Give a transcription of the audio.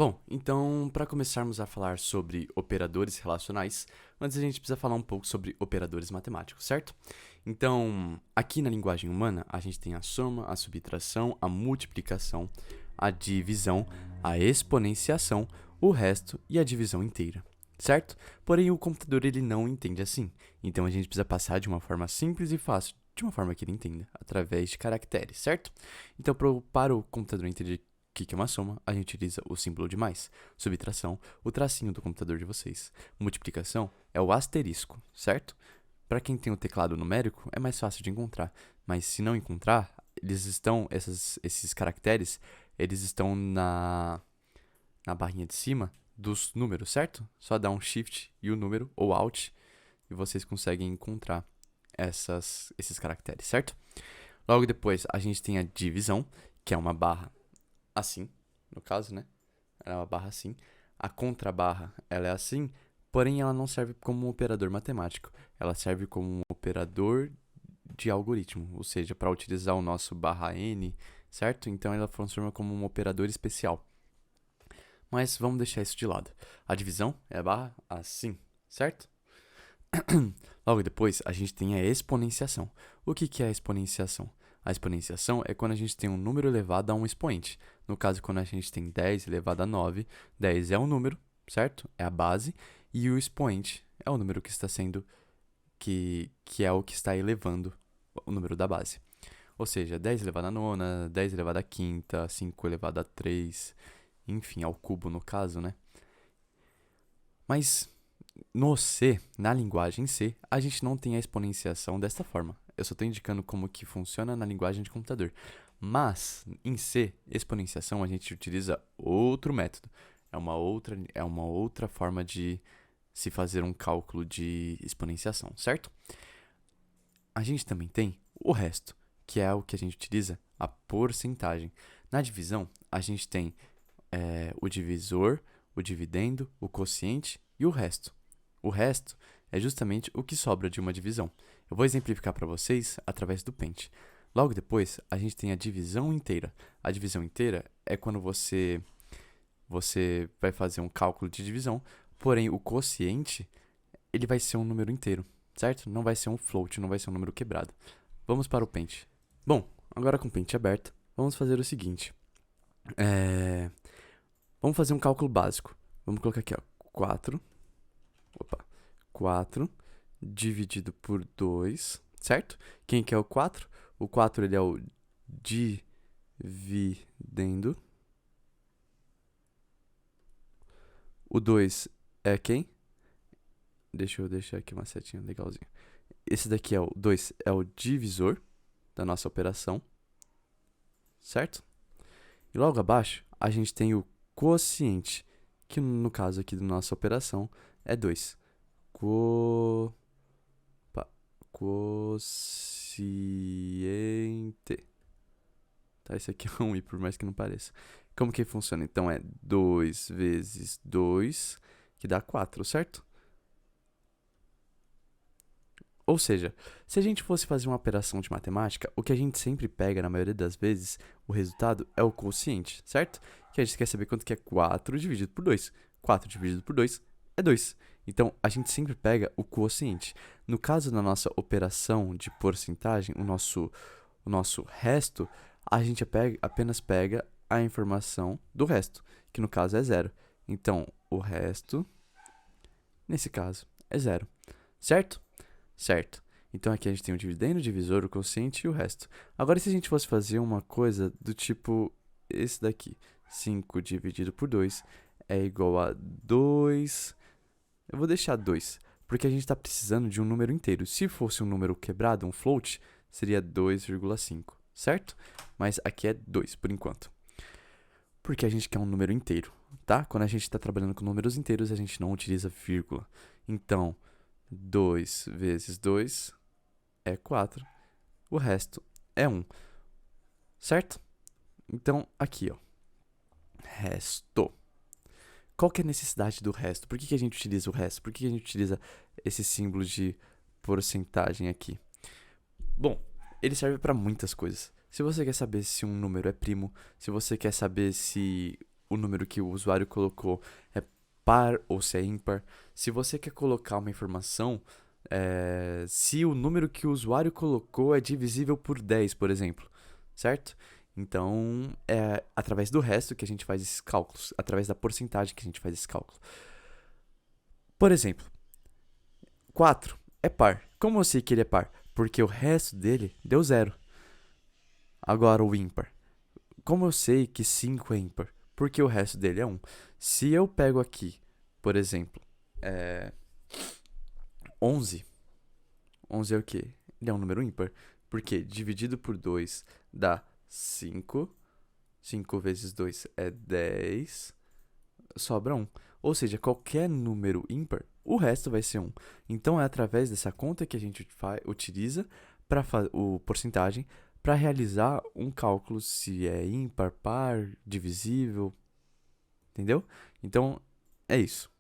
Bom, então, para começarmos a falar sobre operadores relacionais, antes a gente precisa falar um pouco sobre operadores matemáticos, certo? Então, aqui na linguagem humana, a gente tem a soma, a subtração, a multiplicação, a divisão, a exponenciação, o resto e a divisão inteira, certo? Porém, o computador ele não entende assim. Então, a gente precisa passar de uma forma simples e fácil, de uma forma que ele entenda, através de caracteres, certo? Então, para o computador entender que é uma soma, a gente utiliza o símbolo de mais. Subtração, o tracinho do computador de vocês. Multiplicação é o asterisco, certo? Para quem tem o teclado numérico, é mais fácil de encontrar. Mas se não encontrar, esses caracteres, eles estão na barrinha de cima dos números, certo? Só dá um shift e o número, ou alt, e vocês conseguem encontrar esses caracteres, certo? Logo depois, a gente tem a divisão, que é uma barra assim, no caso, né? Ela é uma barra assim. A contrabarra, ela é assim, porém ela não serve como um operador matemático. Ela serve como um operador de algoritmo, ou seja, para utilizar o nosso barra n, certo? Então ela funciona como um operador especial. Mas vamos deixar isso de lado. A divisão é a barra assim, certo? Logo depois, a gente tem a exponenciação. O que é a exponenciação? A exponenciação é quando a gente tem um número elevado a um expoente. No caso, quando a gente tem 10 elevado a 9, 10 é um número, certo? É a base. E o expoente é o número que está sendo, que é o que está elevando o número da base. Ou seja, 10 elevado a nona, 10 elevado a quinta, 5 elevado a 3, enfim, ao cubo no caso, né? Mas no C, na linguagem C, a gente não tem a exponenciação desta forma. Eu só estou indicando como que funciona na linguagem de computador. Mas, em C, exponenciação, a gente utiliza outro método. É uma outra forma de se fazer um cálculo de exponenciação, certo? A gente também tem o resto, que é o que a gente utiliza, a porcentagem. Na divisão, a gente tem o divisor, o dividendo, o quociente e o resto. O resto é justamente o que sobra de uma divisão. Eu vou exemplificar para vocês através do pente. Logo depois, a gente tem a divisão inteira. A divisão inteira é quando você vai fazer um cálculo de divisão, porém o quociente ele vai ser um número inteiro, certo? Não vai ser um float, não vai ser um número quebrado. Vamos para o pente. Bom, agora com o pente aberto, vamos fazer o seguinte. É, Vamos fazer um cálculo básico. Vamos colocar aqui, ó, 4. Opa. 4 dividido por 2, certo? Quem que é o 4? O 4 ele é o dividendo. O 2 é quem? Deixa eu deixar aqui uma setinha legalzinha. Esse daqui é o 2, é o divisor da nossa operação, certo? E logo abaixo, a gente tem o quociente, que no caso aqui da nossa operação é 2. Quociente. Tá, esse aqui é um i, por mais que não pareça. Como que funciona? Então é 2 vezes 2, que dá 4, certo? Ou seja, se a gente fosse fazer uma operação de matemática, o que a gente sempre pega, na maioria das vezes, o resultado é o quociente, certo? Que a gente quer saber quanto que é 4 dividido por 2. 4 dividido por 2 é 2. Então, a gente sempre pega o quociente. No caso da nossa operação de porcentagem, o nosso resto, a gente apenas pega a informação do resto, que no caso é zero. Então, o resto, nesse caso, é zero, certo? Certo. Então aqui a gente tem o dividendo, o divisor, o quociente e o resto. Agora, se a gente fosse fazer uma coisa do tipo esse daqui, 5 dividido por 2 é igual a 2. Eu vou deixar 2, porque a gente está precisando de um número inteiro. Se fosse um número quebrado, um float, seria 2,5, certo? Mas aqui é 2 por enquanto. Porque a gente quer um número inteiro, tá? Quando a gente está trabalhando com números inteiros, a gente não utiliza vírgula. Então, 2 vezes 2 é 4. O resto é 1, certo? Então, aqui, ó. Resto. Qual que é a necessidade do resto? Por que a gente utiliza o resto? Por que a gente utiliza esse símbolo de porcentagem aqui? Bom, ele serve para muitas coisas. Se você quer saber se um número é primo, se você quer saber se o número que o usuário colocou é par ou se é ímpar. Se você quer colocar uma informação, se o número que o usuário colocou é divisível por 10, por exemplo, certo? Então, é através do resto que a gente faz esses cálculos, através da porcentagem que a gente faz esse cálculo. Por exemplo, 4 é par. Como eu sei que ele é par? Porque o resto dele deu zero. Agora o ímpar. Como eu sei que 5 é ímpar? Porque o resto dele é 1. Se eu pego aqui, por exemplo, 11. 11 é o quê? Ele é um número ímpar. Porque dividido por 2 dá 5. 5 vezes 2 é 10. Sobra 1. Ou seja, qualquer número ímpar, o resto vai ser 1. Então é através dessa conta que a gente utiliza para o porcentagem para realizar um cálculo se é ímpar, par, divisível, entendeu? Então é isso.